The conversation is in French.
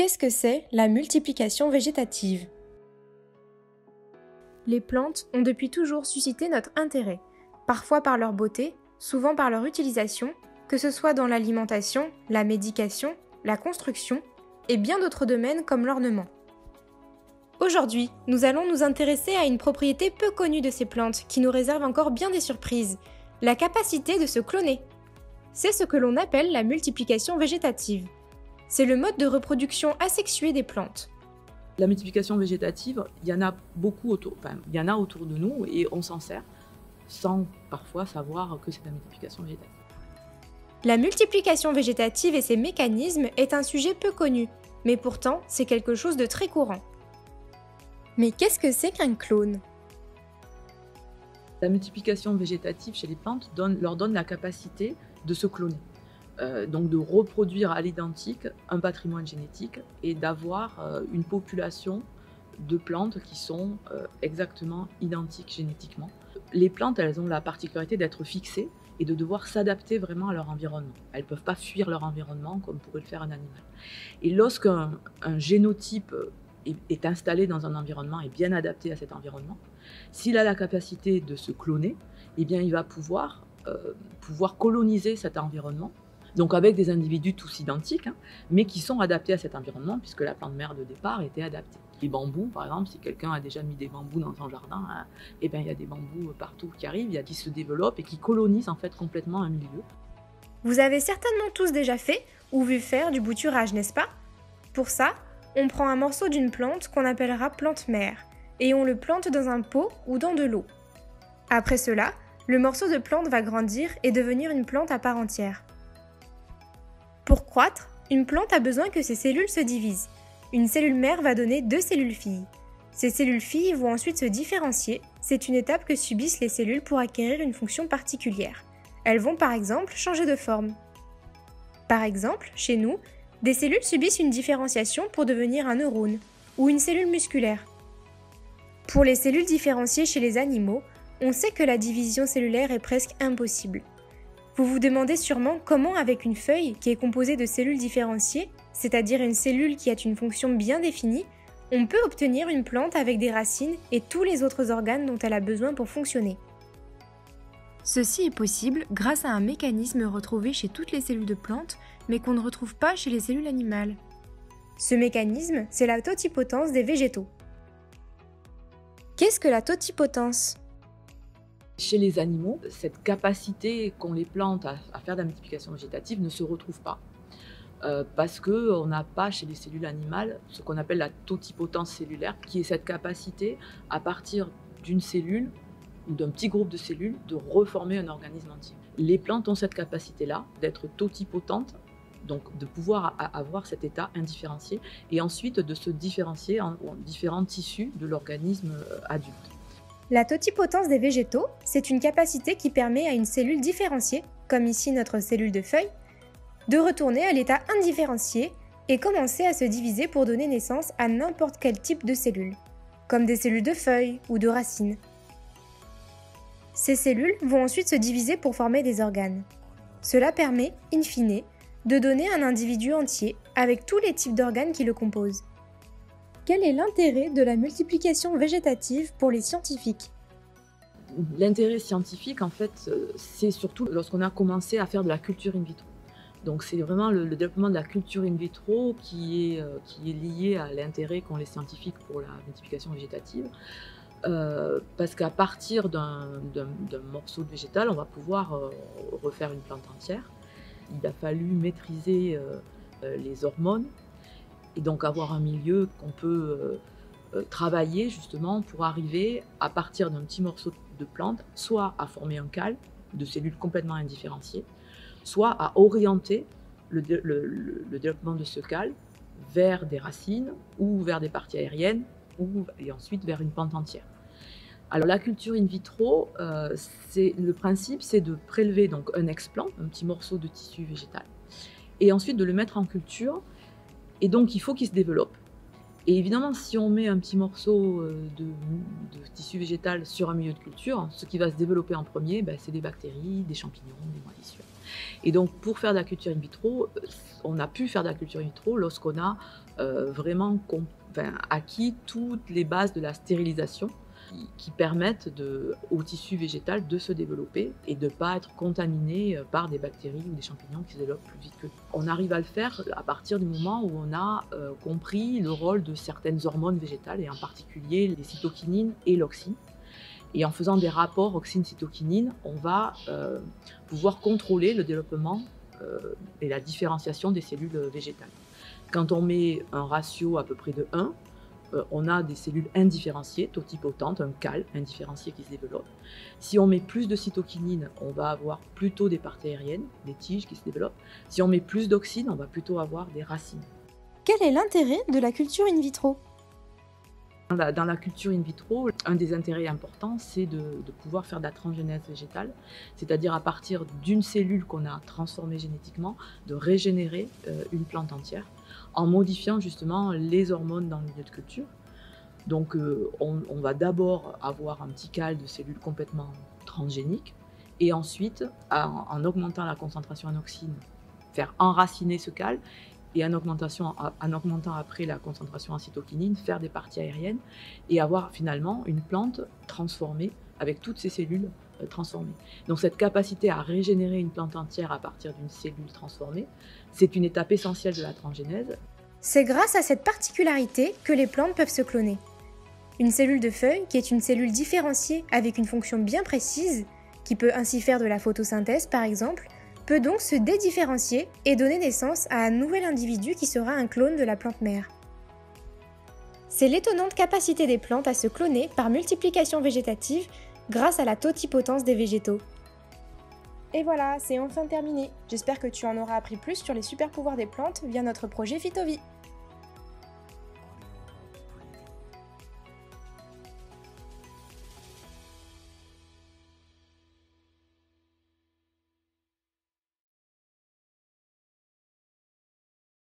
Qu'est-ce que c'est la multiplication végétative? Les plantes ont depuis toujours suscité notre intérêt, parfois par leur beauté, souvent par leur utilisation, que ce soit dans l'alimentation, la médication, la construction et bien d'autres domaines comme l'ornement. Aujourd'hui, nous allons nous intéresser à une propriété peu connue de ces plantes qui nous réserve encore bien des surprises, la capacité de se cloner. C'est ce que l'on appelle la multiplication végétative. C'est le mode de reproduction asexuée des plantes. La multiplication végétative, il y en a beaucoup autour, il y en a autour de nous et on s'en sert sans parfois savoir que c'est la multiplication végétative. La multiplication végétative et ses mécanismes est un sujet peu connu, mais pourtant c'est quelque chose de très courant. Mais qu'est-ce que c'est qu'un clone? La multiplication végétative chez les plantes leur donne la capacité de se cloner. Donc de reproduire à l'identique un patrimoine génétique et d'avoir une population de plantes qui sont exactement identiques génétiquement. Les plantes, elles ont la particularité d'être fixées et de devoir s'adapter vraiment à leur environnement. Elles ne peuvent pas fuir leur environnement comme pourrait le faire un animal. Et lorsqu'un génotype est installé dans un environnement et bien adapté à cet environnement, s'il a la capacité de se cloner, eh bien il va pouvoir coloniser cet environnement. Donc avec des individus tous identiques, mais qui sont adaptés à cet environnement, puisque la plante mère de départ était adaptée. Les bambous, par exemple, si quelqu'un a déjà mis des bambous dans son jardin, eh bien, il y a des bambous partout qui arrivent, qui se développent et qui colonisent en fait complètement un milieu. Vous avez certainement tous déjà fait ou vu faire du bouturage, n'est-ce pas? Pour ça, on prend un morceau d'une plante qu'on appellera plante mère et on le plante dans un pot ou dans de l'eau. Après cela, le morceau de plante va grandir et devenir une plante à part entière. Pour croître, une plante a besoin que ses cellules se divisent. Une cellule mère va donner 2 cellules filles. Ces cellules filles vont ensuite se différencier. C'est une étape que subissent les cellules pour acquérir une fonction particulière. Elles vont par exemple changer de forme. Par exemple, chez nous, des cellules subissent une différenciation pour devenir un neurone ou une cellule musculaire. Pour les cellules différenciées chez les animaux, on sait que la division cellulaire est presque impossible. Vous vous demandez sûrement comment, avec une feuille qui est composée de cellules différenciées, c'est-à-dire une cellule qui a une fonction bien définie, on peut obtenir une plante avec des racines et tous les autres organes dont elle a besoin pour fonctionner. Ceci est possible grâce à un mécanisme retrouvé chez toutes les cellules de plantes, mais qu'on ne retrouve pas chez les cellules animales. Ce mécanisme, c'est la totipotence des végétaux. Qu'est-ce que la totipotence ? Chez les animaux, cette capacité qu'ont les plantes à faire de la multiplication végétative ne se retrouve pas. Parce qu'on n'a pas chez les cellules animales ce qu'on appelle la totipotence cellulaire, qui est cette capacité à partir d'une cellule ou d'un petit groupe de cellules de reformer un organisme entier. Les plantes ont cette capacité-là d'être totipotentes, donc de pouvoir avoir cet état indifférencié et ensuite de se différencier en différents tissus de l'organisme adulte. La totipotence des végétaux, c'est une capacité qui permet à une cellule différenciée, comme ici notre cellule de feuille, de retourner à l'état indifférencié et commencer à se diviser pour donner naissance à n'importe quel type de cellule, comme des cellules de feuilles ou de racines. Ces cellules vont ensuite se diviser pour former des organes. Cela permet, in fine, de donner un individu entier avec tous les types d'organes qui le composent. Quel est l'intérêt de la multiplication végétative pour les scientifiques ? L'intérêt scientifique, en fait, c'est surtout lorsqu'on a commencé à faire de la culture in vitro. Donc c'est vraiment le développement de la culture in vitro qui est lié à l'intérêt qu'ont les scientifiques pour la multiplication végétative. Parce qu'à partir d'un morceau de végétal, on va pouvoir refaire une plante entière. Il a fallu maîtriser les hormones et donc avoir un milieu qu'on peut travailler justement pour arriver à partir d'un petit morceau de plante, soit à former un cal de cellules complètement indifférenciées, soit à orienter le développement de ce cal vers des racines ou vers des parties aériennes et ensuite vers une plante entière. Alors la culture in vitro, le principe c'est de prélever donc un explant, un petit morceau de tissu végétal, et ensuite de le mettre en culture, et donc il faut qu'il se développe. Et évidemment, si on met un petit morceau de tissu végétal sur un milieu de culture, ce qui va se développer en premier, c'est des bactéries, des champignons, des moisissures. Et donc pour faire de la culture in vitro, on a pu faire de la culture in vitro lorsqu'on a vraiment acquis toutes les bases de la stérilisation qui permettent au tissu végétal de se développer et de ne pas être contaminé par des bactéries ou des champignons qui se développent plus vite que nous. On arrive à le faire à partir du moment où on a compris le rôle de certaines hormones végétales, et en particulier les cytokinines et l'auxine. Et en faisant des rapports auxine-cytokinine, on va pouvoir contrôler le développement et la différenciation des cellules végétales. Quand on met un ratio à peu près de 1, on a des cellules indifférenciées, totipotentes, un cal indifférencié qui se développe. Si on met plus de cytokinine, on va avoir plutôt des parties aériennes, des tiges qui se développent. Si on met plus d'auxine, on va plutôt avoir des racines. Quel est l'intérêt de la culture in vitro ? Dans la culture in vitro, un des intérêts importants, c'est de pouvoir faire de la transgénèse végétale, c'est-à-dire à partir d'une cellule qu'on a transformée génétiquement, de régénérer une plante entière, en modifiant justement les hormones dans le milieu de culture. Donc on va d'abord avoir un petit cal de cellules complètement transgéniques, et ensuite, en augmentant la concentration en auxine, faire enraciner ce cal, et en augmentant après la concentration en cytokinine, faire des parties aériennes et avoir finalement une plante transformée avec toutes ces cellules transformées. Donc cette capacité à régénérer une plante entière à partir d'une cellule transformée, c'est une étape essentielle de la transgénèse. C'est grâce à cette particularité que les plantes peuvent se cloner. Une cellule de feuille, qui est une cellule différenciée avec une fonction bien précise, qui peut ainsi faire de la photosynthèse par exemple, peut donc se dédifférencier et donner naissance à un nouvel individu qui sera un clone de la plante mère. C'est l'étonnante capacité des plantes à se cloner par multiplication végétative grâce à la totipotence des végétaux. Et voilà, c'est enfin terminé. J'espère que tu en auras appris plus sur les super pouvoirs des plantes via notre projet Phytovie.